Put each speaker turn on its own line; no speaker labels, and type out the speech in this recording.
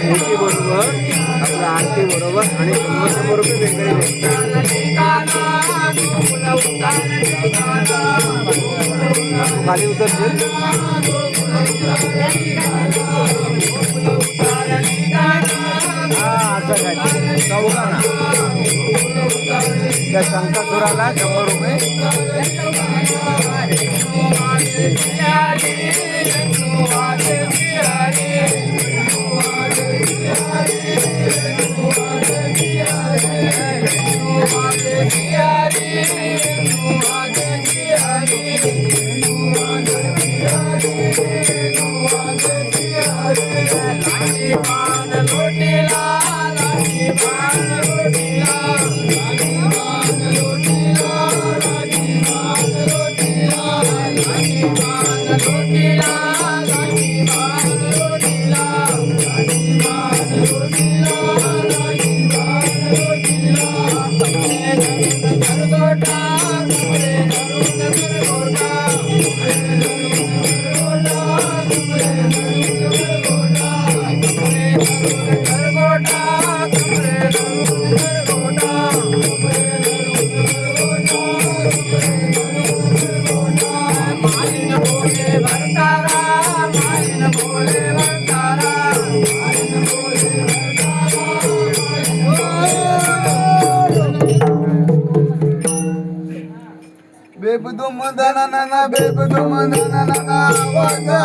मोठी बरोबर आपलं आरती बरोबर आणि समोर वेगळे खाली उतरतील असं काय चौघांना त्या शंकासुराला 100 रुपये बेबदो मदना ना बेबदो मदना ना